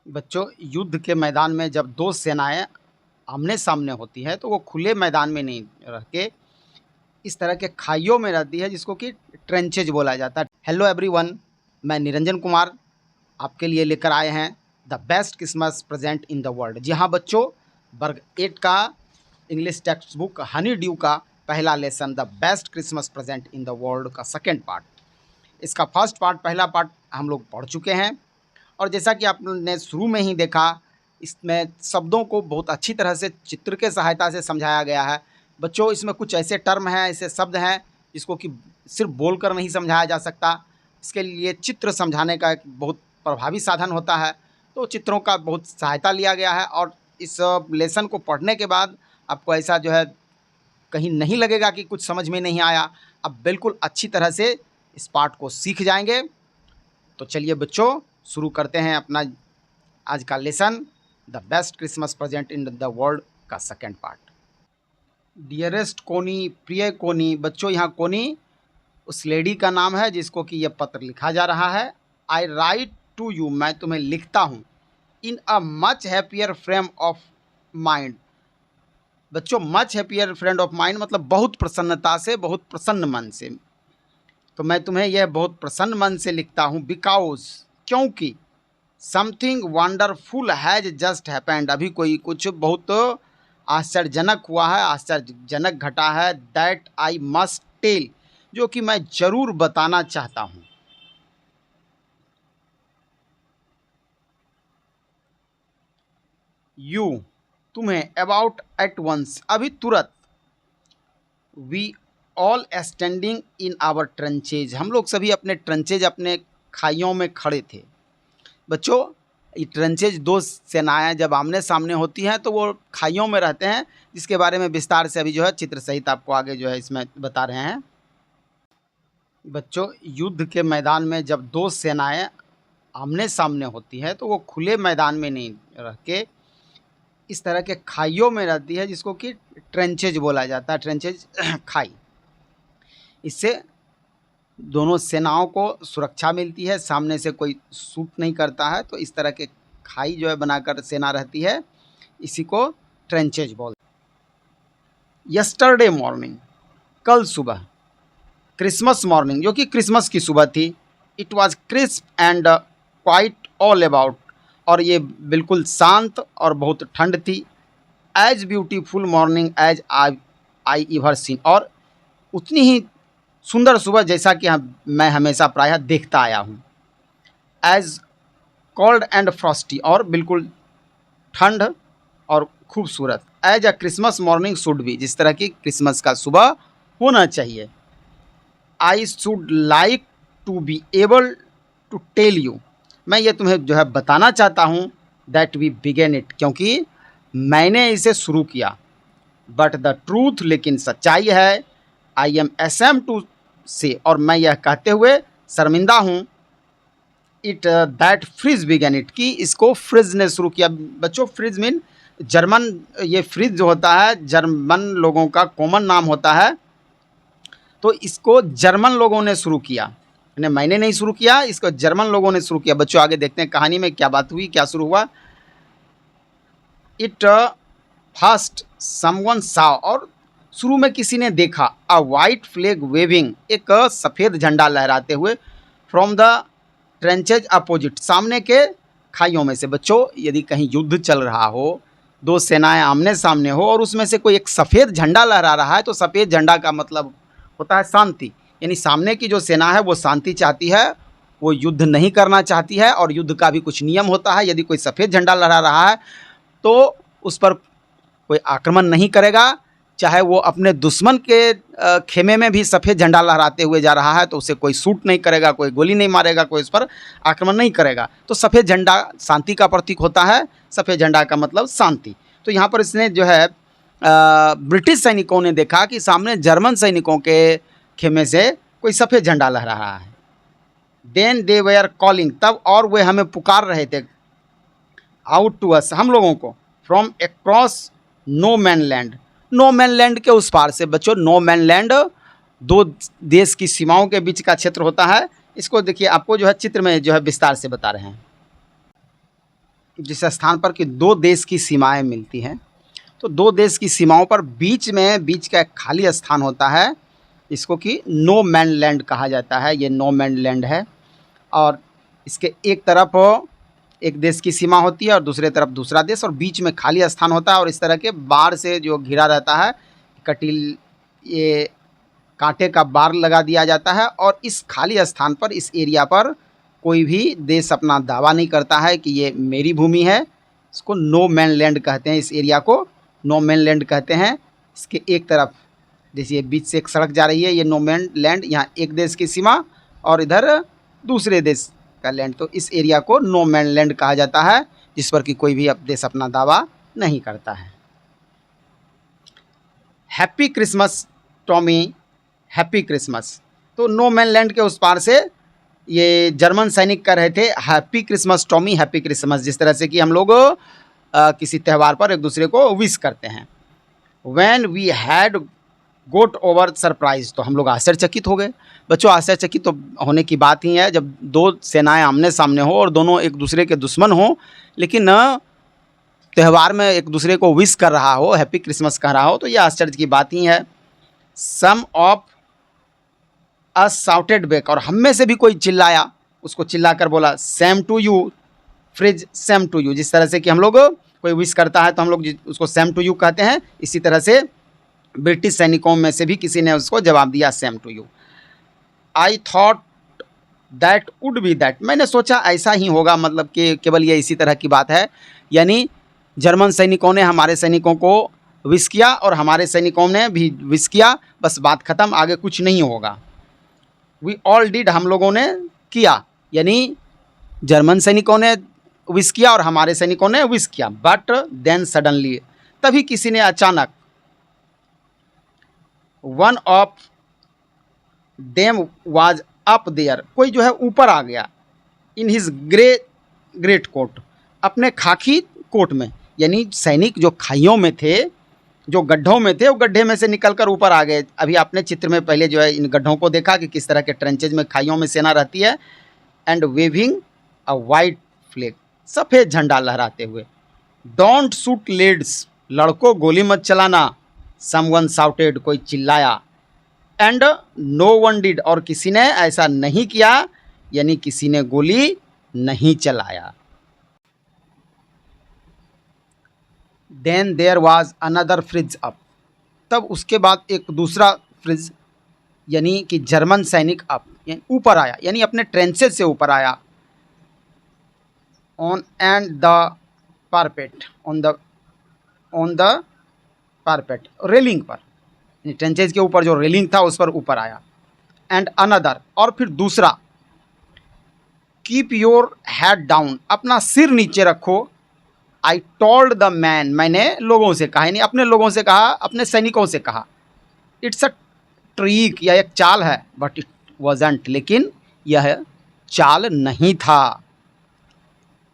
बच्चों, युद्ध के मैदान में जब दो सेनाएं आमने सामने होती हैं तो वो खुले मैदान में नहीं रह के इस तरह के खाइयों में रहती है, जिसको कि ट्रेंचेज बोला जाता है। हेलो एवरीवन, मैं निरंजन कुमार आपके लिए लेकर आए हैं the best Christmas present in the world. जी हाँ बच्चों, वर्ग 8 का English text book Honeydew का पहला lesson the best Christmas present in the world का सेकेंड पार्ट, इसका फर्स्ट पार्ट पहला पार्ट हम लोग पढ़ चुके हैं। और जैसा कि आपने शुरू में ही देखा, इसमें शब्दों को बहुत अच्छी तरह से चित्र के सहायता से समझाया गया है। बच्चों, इसमें कुछ ऐसे टर्म हैं, ऐसे शब्द हैं जिसको कि सिर्फ बोलकर नहीं समझाया जा सकता। इसके लिए चित्र समझाने का एक बहुत प्रभावी साधन होता है, तो चित्रों का बहुत सहायता लिया गया है। और इस लेसन को पढ़ने के बाद आपको ऐसा जो है कहीं नहीं लगेगा कि कुछ समझ में नहीं आया। अब बिल्कुल अच्छी तरह से इस पार्ट को सीख जाएंगे। तो चलिए बच्चों, शुरू करते हैं अपना आज का lesson the best Christmas present in the world का सेकेंड पार्ट। डियरेस्ट कोनी, प्रिय कोनी। बच्चों, यहाँ कोनी उस लेडी का नाम है जिसको कि यह पत्र लिखा जा रहा है। आई राइट टू यू, मैं तुम्हें लिखता हूँ। In a much happier frame of mind. बच्चों, much happier friend of mind मतलब बहुत प्रसन्नता से, बहुत प्रसन्न मन से। तो मैं तुम्हें यह बहुत प्रसन्न मन से लिखता हूँ बिकॉज, क्योंकि something wonderful has just happened, अभी कोई कुछ बहुत आश्चर्यजनक हुआ है, आश्चर्यजनक घटा है। दैट आई मस्ट टेल, जो कि मैं जरूर बताना चाहता हूँ। यू, तुम्हें। अबाउट एट वंस, अभी तुरंत। We all standing in our trenches, हम लोग सभी अपने ट्रेंचेज, अपने खाइयों में खड़े थे। बच्चों, ये ट्रेंचेज दो सेनाएं जब आमने सामने होती हैं तो वो खाइयों में रहते हैं, जिसके बारे में विस्तार से अभी जो है चित्र सहित आपको आगे जो है इसमें बता रहे हैं। बच्चों, युद्ध के मैदान में जब दो सेनाएं आमने सामने होती हैं तो वो खुले मैदान में नहीं रह के इस तरह के खाइयों में रहती है, जिसको कि ट्रेंचेज बोला जाता है। ट्रेंचेज खाई, इससे दोनों सेनाओं को सुरक्षा मिलती है, सामने से कोई शूट नहीं करता है। तो इस तरह के खाई जो है बनाकर सेना रहती है, इसी को ट्रेंचेज बोलते। यस्टरडे मॉर्निंग, कल सुबह। क्रिसमस मॉर्निंग, जो कि क्रिसमस की सुबह थी। It was crisp and quite all about, और ये बिल्कुल शांत और बहुत ठंड थी। As beautiful morning as I ever seen, और उतनी ही सुंदर सुबह जैसा कि मैं हमेशा प्रायः देखता आया हूँ। एज कोल्ड एंड फ्रॉस्टी, और बिल्कुल ठंड और खूबसूरत। As a Christmas morning should be, जिस तरह की क्रिसमस का सुबह होना चाहिए। I should like to be able to tell you, मैं ये तुम्हें जो है बताना चाहता हूँ। दैट वी बिगेन इट, क्योंकि मैंने इसे शुरू किया। बट द ट्रूथ, लेकिन सच्चाई है। आई एम एसएम टू से, और मैं यह कहते हुए शर्मिंदा हूँ। It that Fritz began it, कि इसको फ्रिज ने शुरू किया। बच्चों, फ्रिज मीन जर्मन, ये फ्रिज जो होता है जर्मन लोगों का कॉमन नाम होता है। तो इसको जर्मन लोगों ने शुरू किया, मैंने नहीं शुरू किया, इसको जर्मन लोगों ने शुरू किया। बच्चों, आगे देखते हैं कहानी में क्या बात हुई, क्या शुरू हुआ। इट फर्स्ट समवन सॉ, और शुरू में किसी ने देखा। अ वाइट फ्लैग वेविंग, एक सफ़ेद झंडा लहराते हुए। फ्रॉम द ट्रेंचेज अपोजिट, सामने के खाइयों में से। बच्चों, यदि कहीं युद्ध चल रहा हो, दो सेनाएं आमने सामने हो, और उसमें से कोई एक सफ़ेद झंडा लहरा रहा है, तो सफ़ेद झंडा का मतलब होता है शांति। यानी सामने की जो सेना है वो शांति चाहती है, वो युद्ध नहीं करना चाहती है। और युद्ध का भी कुछ नियम होता है, यदि कोई सफ़ेद झंडा लहरा रहा है तो उस पर कोई आक्रमण नहीं करेगा। चाहे वो अपने दुश्मन के खेमे में भी सफ़ेद झंडा लहराते हुए जा रहा है तो उसे कोई शूट नहीं करेगा, कोई गोली नहीं मारेगा, कोई उस पर आक्रमण नहीं करेगा। तो सफ़ेद झंडा शांति का प्रतीक होता है, सफ़ेद झंडा का मतलब शांति। तो यहाँ पर इसने जो है ब्रिटिश सैनिकों ने देखा कि सामने जर्मन सैनिकों के खेमे से कोई सफ़ेद झंडा लहरा रहा है। देन दे वेयर कॉलिंग, तब और वे हमें पुकार रहे थे। आउट टू अस, हम लोगों को। From across no man land, no man land के उस पार से। बच्चों, नो मैन लैंड दो देश की सीमाओं के बीच का क्षेत्र होता है। इसको देखिए, आपको जो है चित्र में जो है विस्तार से बता रहे हैं। जिस स्थान पर कि दो देश की सीमाएं मिलती हैं, तो दो देश की सीमाओं पर बीच का एक खाली स्थान होता है, इसको कि नो मैन लैंड कहा जाता है। ये नो मैन लैंड है और इसके एक तरफ एक देश की सीमा होती है और दूसरे तरफ दूसरा देश, और बीच में खाली स्थान होता है और इस तरह के बाड़ से जो घिरा रहता है, कटील ये कांटे का बार लगा दिया जाता है और इस खाली स्थान पर, इस एरिया पर कोई भी देश अपना दावा नहीं करता है कि ये मेरी भूमि है। इसको नो मैन लैंड कहते हैं, इस एरिया को नो मैन लैंड कहते हैं। इसके एक तरफ जैसे बीच से एक सड़क जा रही है, ये नो मैन लैंड, यहाँ एक देश की सीमा और इधर दूसरे देश का लैंड, तो इस एरिया को नो मैन लैंड कहा जाता है, जिस पर कि कोई भी देश अपना दावा नहीं करता है। Happy Christmas Tommy, happy Christmas. तो नो मैन लैंड के उस पार से ये जर्मन सैनिक कर रहे थे happy Christmas Tommy, happy Christmas, जिस तरह से कि हम लोग किसी त्यौहार पर एक दूसरे को विश करते हैं। When we had got over surprise, तो हम लोग आश्चर्यचकित हो गए। बच्चों, आश्चर्यचकित तो होने की बात ही है जब दो सेनाएं आमने सामने हो और दोनों एक दूसरे के दुश्मन हो, लेकिन त्यौहार में एक दूसरे को विश कर रहा हो, हैप्पी क्रिसमस कह रहा हो, तो ये आश्चर्य की बात ही है। सम ऑफ अस साउटेड बैक, और हम में से भी कोई चिल्लाया, उसको चिल्लाकर बोला same to you, Fritz same to you. जिस तरह से कि हम लोग कोई विश करता है तो हम लोग उसको सेम टू यू कहते हैं, इसी तरह से ब्रिटिश सैनिकों में से भी किसी ने उसको जवाब दिया same to you. I thought that would be that, मैंने सोचा ऐसा ही होगा, मतलब कि केवल ये इसी तरह की बात है। यानी जर्मन सैनिकों ने हमारे सैनिकों को विश किया और हमारे सैनिकों ने भी विश किया, बस बात ख़त्म, आगे कुछ नहीं होगा। वी ऑल डिड, हम लोगों ने किया, यानी जर्मन सैनिकों ने विश किया और हमारे सैनिकों ने विश किया। बट देन सडनली, तभी किसी ने अचानक, one of them was up there, कोई जो है ऊपर आ गया, इन हिज ग्रेट कोट, अपने खाकी कोट में। यानी सैनिक जो खाइयों में थे, जो गड्ढों में थे, वो गड्ढे में से निकलकर ऊपर आ गए। अभी आपने चित्र में पहले जो है इन गड्ढों को देखा कि किस तरह के ट्रेंचेज में, खाइयों में सेना रहती है। And waving a white flag, सफ़ेद झंडा लहराते हुए। डोंट शूट लेड्स, लड़कों गोली मत चलाना। समवन शाउटेड, कोई चिल्लाया। एंड नो वन डिड, और किसी ने ऐसा नहीं किया, यानी किसी ने गोली नहीं चलाया। Then there was another Fritz up, तब उसके बाद एक दूसरा फ्रिज, यानी कि जर्मन सैनिक अप, यानी ऊपर आया, यानी अपने ट्रेंचेस से ऊपर आया। On and the parapet, on the parapet, railing पर, यानी ट्रेंचेस के ऊपर जो रेलिंग था उस पर ऊपर आया। एंड अनदर, और फिर दूसरा, कीप योर हेड डाउन, अपना सिर नीचे रखो। आई टोल्ड द मैन, मैंने लोगों से कहा, यानी अपने लोगों से कहा, अपने सैनिकों से कहा। इट्स अ ट्रिक, यह एक चाल है, बट इट वॉजंट, लेकिन यह चाल नहीं था।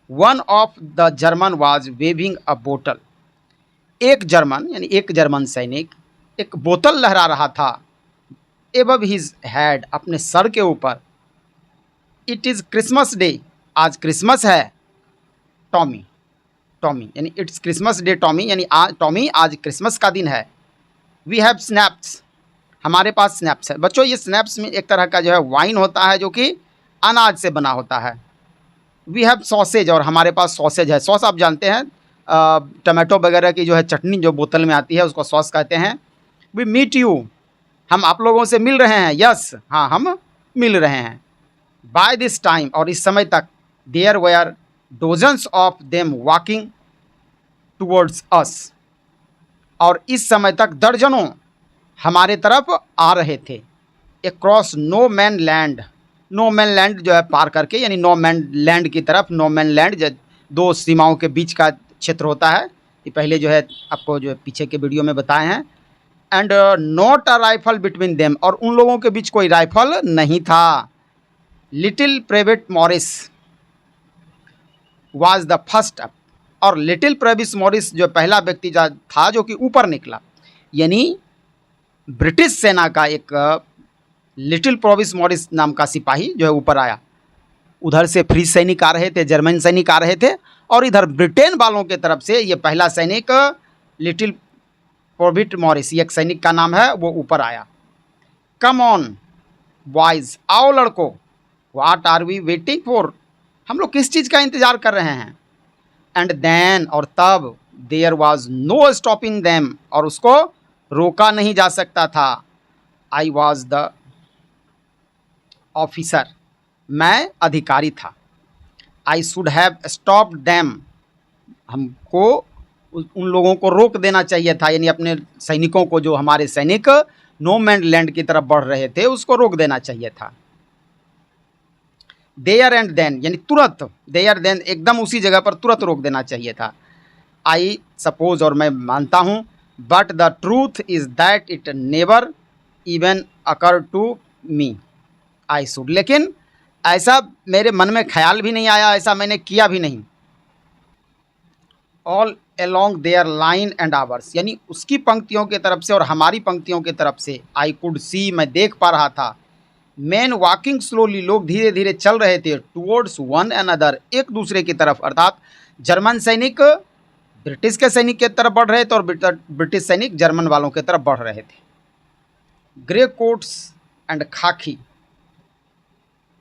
One of the German was waving a bottle, एक जर्मन, यानी एक जर्मन सैनिक एक बोतल लहरा रहा था। एबव हिज हेड, अपने सर के ऊपर। इट इज़ क्रिसमस डे, आज क्रिसमस है। टॉमी, टॉमी यानी इट्स क्रिसमस डे टॉमी, यानी टॉमी आज क्रिसमस का दिन है। वी हैव स्नैप्स, हमारे पास स्नैप्स है। बच्चों, ये स्नैप्स में एक तरह का जो है वाइन होता है जो कि अनाज से बना होता है। वी हैव सॉसेज, और हमारे पास सॉसेज है। सॉस आप जानते हैं, टमाटो वगैरह की जो है चटनी जो बोतल में आती है उसको सॉस कहते हैं। वी मीट यू, हम आप लोगों से मिल रहे हैं। यस, हाँ, हम मिल रहे हैं। बाय दिस टाइम, और इस समय तक, there were dozens of them walking towards us, और इस समय तक दर्जनों हमारे तरफ आ रहे थे। Across no man land, no man land जो है पार करके, यानी नो मैन लैंड की तरफ। नो मैन लैंड जो दो सीमाओं के बीच का क्षेत्र होता है, ये पहले जो है आपको जो है पीछे के वीडियो में बताए हैं। And not a rifle between them, और उन लोगों के बीच कोई राइफल नहीं था। Little private Morris was the first up, और लिटिल प्रेविस मॉरिस जो पहला व्यक्ति था जो कि ऊपर निकला, यानी ब्रिटिश सेना का एक लिटिल प्रेविस मॉरिस नाम का सिपाही जो है ऊपर आया। उधर से फ्रीज सैनिक आ रहे थे, जर्मन सैनिक आ रहे थे, और इधर ब्रिटेन वालों के तरफ से ये पहला सैनिक लिटिल प्रोविट मॉरिस, ये एक सैनिक का नाम है, वो ऊपर आया। कम ऑन बॉयज, आओ लड़कों, what are we waiting for, हम लोग किस चीज़ का इंतज़ार कर रहे हैं। एंड देन, और तब, there was no stopping them, और उसको रोका नहीं जा सकता था। आई वॉज द ऑफिसर, मैं अधिकारी था। I should have stopped them, हमको उन लोगों को रोक देना चाहिए था, यानी अपने सैनिकों को, जो हमारे सैनिक नो मैन लैंड की तरफ बढ़ रहे थे, उसको रोक देना चाहिए था। देयर एंड देन, यानी तुरंत, देयर देन एकदम उसी जगह पर तुरंत रोक देना चाहिए था। आई सपोज, और मैं मानता हूँ, but the truth is that it never even occur to me, I should, लेकिन ऐसा मेरे मन में ख्याल भी नहीं आया, ऐसा मैंने किया भी नहीं। All along their line and ours, यानी उसकी पंक्तियों की तरफ से और हमारी पंक्तियों की तरफ से, आई कुड सी, मैं देख पा रहा था, मैन वॉकिंग स्लोली, लोग धीरे धीरे चल रहे थे, टुवर्ड्स वन अनदर, एक दूसरे की तरफ, अर्थात जर्मन सैनिक ब्रिटिश के सैनिक की तरफ बढ़ रहे थे और ब्रिटिश सैनिक जर्मन वालों की तरफ बढ़ रहे थे। Grey coats and khaki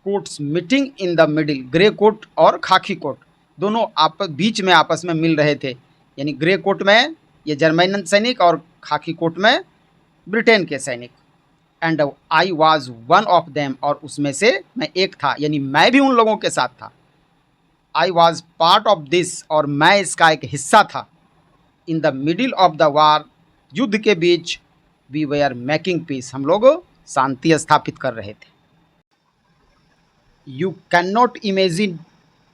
coats meeting in the middle, grey coat और खाकी कोट दोनों बीच में आपस में मिल रहे थे, यानी ग्रे कोट में ये जर्मन सैनिक और खाकी कोट में ब्रिटेन के सैनिक। And I was one of them, और उसमें से मैं एक था, यानी मैं भी उन लोगों के साथ था। I was part of this, और मैं इसका एक हिस्सा था। इन the middle of the war, युद्ध के बीच, वी वेयर मेकिंग पीस, हम लोग शांति स्थापित कर रहे थे। You can not imagine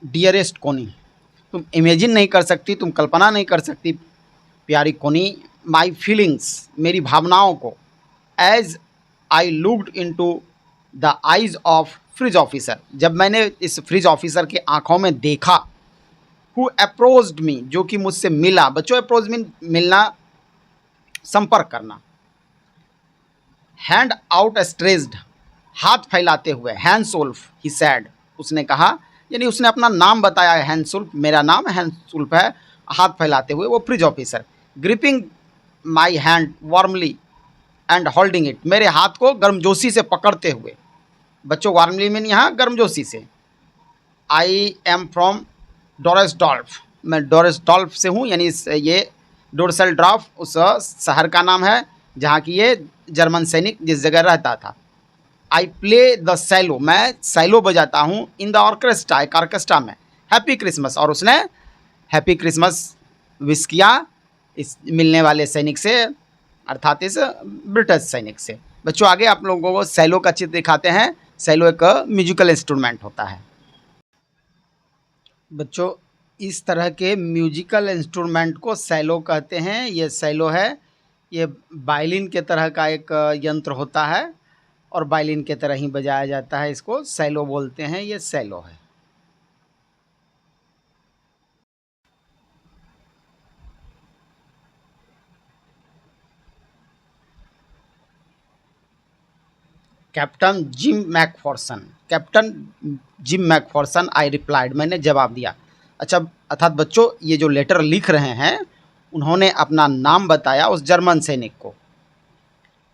dearest कोनी, तुम इमेजिन नहीं कर सकती, तुम कल्पना नहीं कर सकती प्यारी कोनी, माई फीलिंग्स, मेरी भावनाओं को, as I looked into the eyes of Fritz officer, जब मैंने इस फ्रिज ऑफिसर के आँखों में देखा। हु अप्रोच्ड मी, जो कि मुझसे मिला। बच्चों, अप्रोच मीन मिलना, संपर्क करना। हैंड आउट स्ट्रेच्ड, हाथ फैलाते हुए, हैंड्सुल्फ, ही सैड, उसने कहा, यानी उसने अपना नाम बताया है, हैंड्सुल्फ, मेरा नाम हैंड्सुल्फ है, हाथ फैलाते हुए वो fridge officer. Gripping my hand warmly and holding it, मेरे हाथ को गर्मजोशी से पकड़ते हुए। बच्चों, वार्मली में यहाँ गर्मजोशी से। आई एम फ्रॉम डोरेसडॉल्फ, मैं डोरेसडॉल्फ से हूँ, यानी ये डोरसेल्ड्रॉफ उस शहर का नाम है जहाँ की ये जर्मन सैनिक जिस जगह रहता था। आई प्ले द सैलो, मैं सैलो बजाता हूँ। इन द ऑर्केस्ट्रा, एक ऑर्केस्ट्रा में। हैप्पी क्रिसमस, और उसने हैप्पी क्रिसमस विश किया इस मिलने वाले सैनिक से, अर्थात इस ब्रिटिश सैनिक से। बच्चों, आगे आप लोगों को सैलो का चित्र दिखाते हैं। सैलो एक म्यूजिकल इंस्ट्रूमेंट होता है। बच्चों, इस तरह के म्यूजिकल इंस्ट्रूमेंट को सैलो कहते हैं। ये सैलो है, ये वायलिन के तरह का एक यंत्र होता है और वायलिन के तरह ही बजाया जाता है, इसको सैलो बोलते हैं। ये सैलो है। Captain Jim Macpherson, Captain Jim Macpherson, I replied, मैंने जवाब दिया। अच्छा, अर्थात बच्चों, ये जो लेटर लिख रहे हैं, उन्होंने अपना नाम बताया उस जर्मन सैनिक को।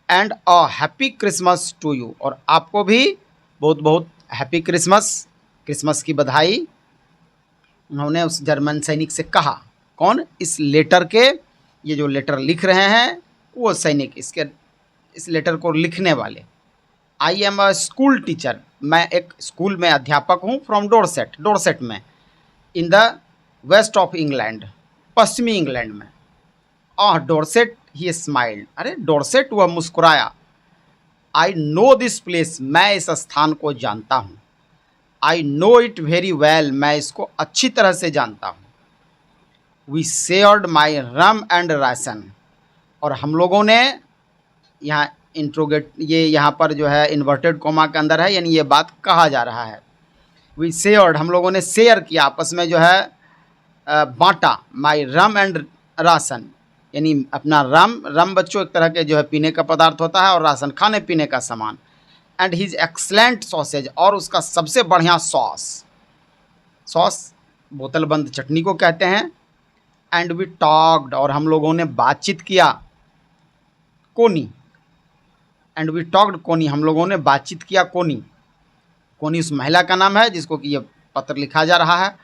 And a happy Christmas to you, और आपको भी बहुत बहुत हैप्पी क्रिसमस, क्रिसमस की बधाई उन्होंने उस जर्मन सैनिक से कहा। कौन? इस लेटर के, ये जो लेटर लिख रहे हैं वो सैनिक, इस लेटर को लिखने वाले। I am a school teacher, मैं एक स्कूल में अध्यापक हूँ। फ्रॉम डोरसेट, डोरसेट में। In the west of England, पश्चिमी इंग्लैंड में। डोरसेट, ही स्माइल्ड, अरे डोरसेट, वह मुस्कुराया। आई नो दिस प्लेस, मैं इस स्थान को जानता हूँ। I know it very well, मैं इसको अच्छी तरह से जानता हूँ। We shared my rum and ration, और हम लोगों ने, यहाँ इंट्रोगेट, ये यहाँ पर जो है इन्वर्टेड कोमा के अंदर है, यानी ये बात कहा जा रहा है। वी शेयर्ड, हम लोगों ने शेयर किया, आपस में जो है बांटा। माई रम एंड राशन, यानी अपना रम बच्चों एक तरह के जो है पीने का पदार्थ होता है, और राशन खाने पीने का सामान। एंड हिज एक्सलेंट सॉसेज, और उसका सबसे बढ़िया सॉस बोतल बंद चटनी को कहते हैं। एंड वी टॉक्ड, और हम लोगों ने बातचीत किया। कोनी, एंड वी टॉक्ड कोनी, हम लोगों ने बातचीत किया। कोनी, कोनी उस महिला का नाम है जिसको कि ये पत्र लिखा जा रहा है।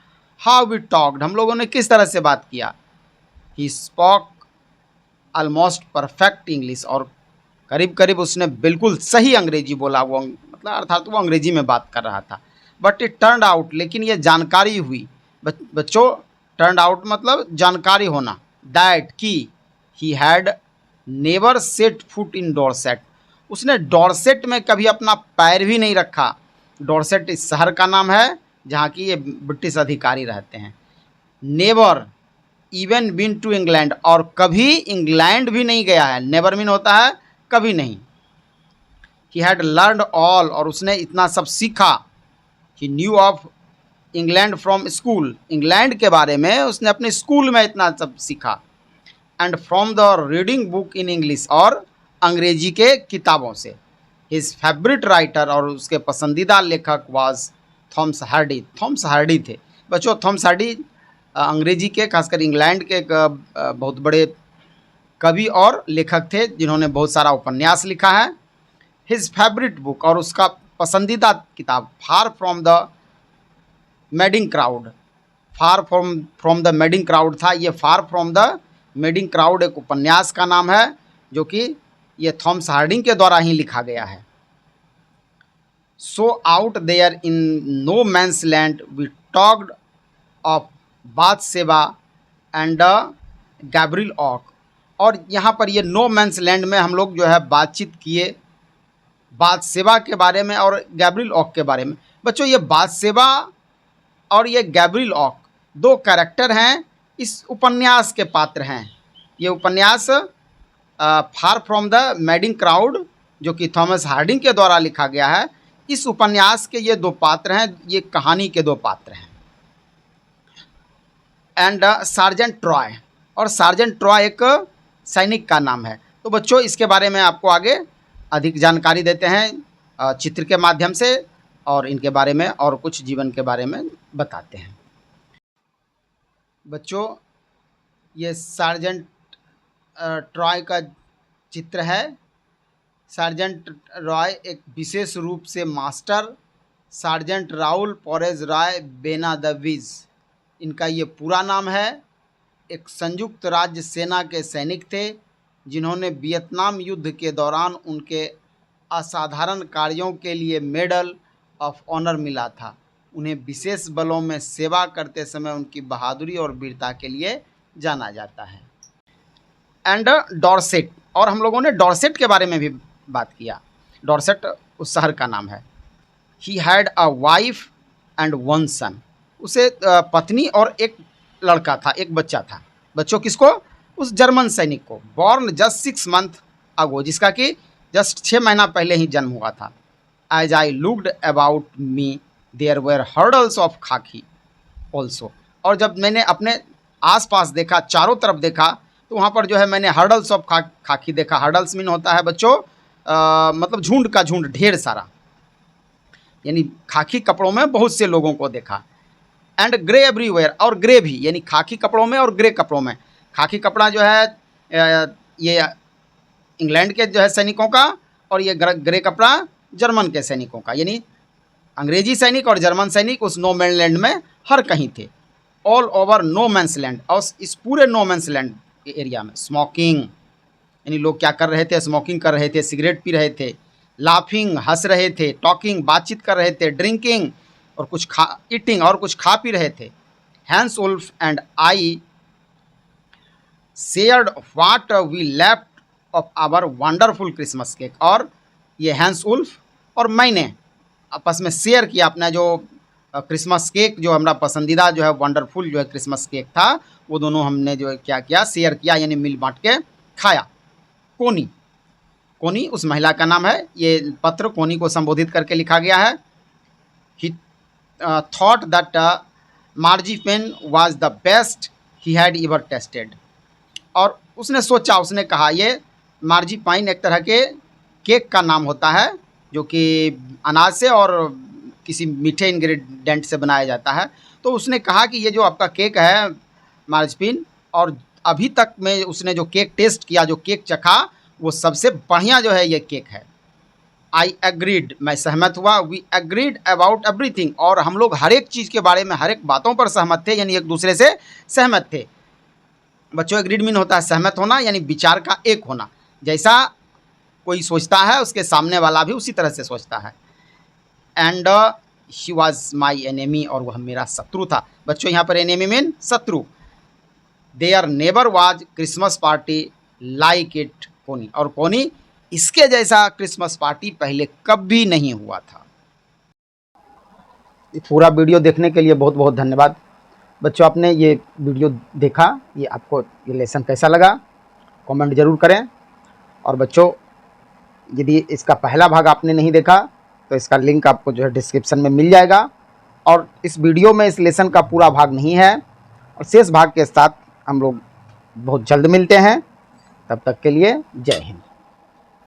हाउ वी टॉक्ड, हम लोगों ने किस तरह से बात किया। ही स्पॉक ऑलमोस्ट परफेक्ट इंग्लिश, और करीब करीब उसने बिल्कुल सही अंग्रेजी बोला। वो मतलब अर्थात वो अंग्रेजी में बात कर रहा था। बट इट टर्न्ड आउट, लेकिन ये जानकारी हुई। बच्चों, टर्न्ड आउट मतलब जानकारी होना। दैट की he had never set foot in Dorset, उसने डॉर्सेट में कभी अपना पैर भी नहीं रखा। डॉर्सेट इस शहर का नाम है जहाँ की ये ब्रिटिश अधिकारी रहते हैं। Never even been to England, और कभी इंग्लैंड भी नहीं गया है। नेवर मीन होता है कभी नहीं। ही हैड लर्नड ऑल, और उसने इतना सब सीखा। He knew of England from school, England के बारे में उसने अपने स्कूल में इतना सब सीखा। And from the reading book in English, और अंग्रेजी के किताबों से। हिज फेवरेट राइटर, और उसके पसंदीदा लेखक was Thomas Hardy, Thomas Hardy थे। बच्चों, थॉमस हार्डी अंग्रेजी के, खासकर इंग्लैंड के एक बहुत बड़े कवि और लेखक थे जिन्होंने बहुत सारा उपन्यास लिखा है। हिज फेवरेट बुक, और उसका पसंदीदा किताब far from the madding crowd, far from the madding crowd था। ये far from the madding crowd एक उपन्यास का नाम है जो कि ये थॉमस हार्डिंग के द्वारा ही लिखा गया है। So out there in no man's land we talked of Bathsheba and Gabriel Oak, और यहाँ पर ये नो मैंस लैंड में हम लोग जो है बातचीत किए बाथसेबा के बारे में और गैब्रियल ऑक के बारे में। बच्चों, ये बाथसेबा और ये गैब्रियल ऑक दो कैरेक्टर हैं, इस उपन्यास के पात्र हैं। ये उपन्यास far from the madding crowd जो कि थॉमस हार्डिंग के द्वारा लिखा गया है, इस उपन्यास के ये दो पात्र हैं, ये कहानी के दो पात्र हैं। एंड सार्जेंट ट्रॉय, और सार्जेंट ट्रॉय एक सैनिक का नाम है। तो बच्चों, इसके बारे में आपको आगे अधिक जानकारी देते हैं चित्र के माध्यम से, और इनके बारे में और कुछ जीवन के बारे में बताते हैं। बच्चों, ये सार्जेंट ट्रॉय का चित्र है। सार्जेंट रॉय एक विशेष रूप से Master Sergeant Raul Perez Roy Benavidez, इनका ये पूरा नाम है। एक संयुक्त राज्य सेना के सैनिक थे जिन्होंने वियतनाम युद्ध के दौरान उनके असाधारण कार्यों के लिए मेडल ऑफ ऑनर मिला था। उन्हें विशेष बलों में सेवा करते समय उनकी बहादुरी और वीरता के लिए जाना जाता है। एंड डॉर्सेट, और हम लोगों ने डॉर्सेट के बारे में भी बात किया। डॉर्सेट उस शहर का नाम है। He had a wife and one son, उसे पत्नी और एक लड़का था, एक बच्चा था। बच्चों, किसको? उस जर्मन सैनिक को। बॉर्न जस्ट 6 मंथ अगो, जिसका कि जस्ट 6 महीना पहले ही जन्म हुआ था। As I looked about me there were huddles of khaki also, और जब मैंने अपने आसपास देखा, चारों तरफ देखा, तो वहाँ पर जो है मैंने हर्डल्स ऑफ खाकी देखा। हर्डल्स मीन होता है बच्चों मतलब झुंड का झुंड, ढेर सारा, यानी खाकी कपड़ों में बहुत से लोगों को देखा। एंड ग्रे एवरीवेयर, और ग्रे भी, यानी खाकी कपड़ों में और ग्रे कपड़ों में। खाकी कपड़ा जो है ये इंग्लैंड के जो है सैनिकों का, और ये ग्रे कपड़ा जर्मन के सैनिकों का, यानी अंग्रेजी सैनिक और जर्मन सैनिक उस नो मैन लैंड में हर कहीं थे। All over no man's land, और इस पूरे नो मैंस लैंड के एरिया में स्मोकिंग, यानी लोग क्या कर रहे थे? स्मोकिंग कर रहे थे, सिगरेट पी रहे थे। लाफिंग, हंस रहे थे। टॉकिंग, बातचीत कर रहे थे। ड्रिंकिंग, और कुछ ईटिंग, और कुछ खा पी रहे थे। Hans Wolf and I shared what we left of our wonderful Christmas cake, और ये हैंस वुल्फ और मैंने आपस में शेयर किया अपना जो क्रिसमस केक, जो हमारा पसंदीदा जो है वंडरफुल जो है क्रिसमस केक था, वो दोनों हमने जो है क्या किया? शेयर किया, यानी मिल बांट के खाया। कोनी, कोनी उस महिला का नाम है। ये पत्र कोनी को संबोधित करके लिखा गया है। He thought that marzipan was the best he had ever tasted, और उसने सोचा, उसने कहा, ये मार्जीपाइन एक तरह के केक का नाम होता है जो कि अनाज से और किसी मीठे इंग्रेडिएंट से बनाया जाता है। तो उसने कहा कि ये जो आपका केक है मार्जपिन, और अभी तक में उसने जो केक टेस्ट किया, जो केक चखा, वो सबसे बढ़िया जो है ये केक है। आई एग्रीड, मैं सहमत हुआ। वी एग्रीड अबाउट एवरीथिंग, और हम लोग हर एक चीज़ के बारे में, हर एक बातों पर सहमत थे, यानी एक दूसरे से सहमत थे। बच्चों, एग्रीड मीन होता है सहमत होना, यानी विचार का एक होना। जैसा कोई सोचता है उसके सामने वाला भी उसी तरह से सोचता है। And he was my enemy, और वह मेरा शत्रु था। बच्चों, यहाँ पर एनेमी मीन शत्रु। There never was Christmas party like it Connie, और कोनी इसके जैसा क्रिसमस पार्टी पहले कभी नहीं हुआ था। पूरा वीडियो देखने के लिए बहुत बहुत धन्यवाद। बच्चों, आपने ये वीडियो देखा, ये आपको ये लेसन कैसा लगा कमेंट ज़रूर करें। और बच्चों, यदि इसका पहला भाग आपने नहीं देखा तो इसका लिंक आपको जो है डिस्क्रिप्शन में मिल जाएगा। और इस वीडियो में इस लेसन का पूरा भाग नहीं है, और शेष भाग के साथ हम लोग बहुत जल्द मिलते हैं। तब तक के लिए जय हिंद।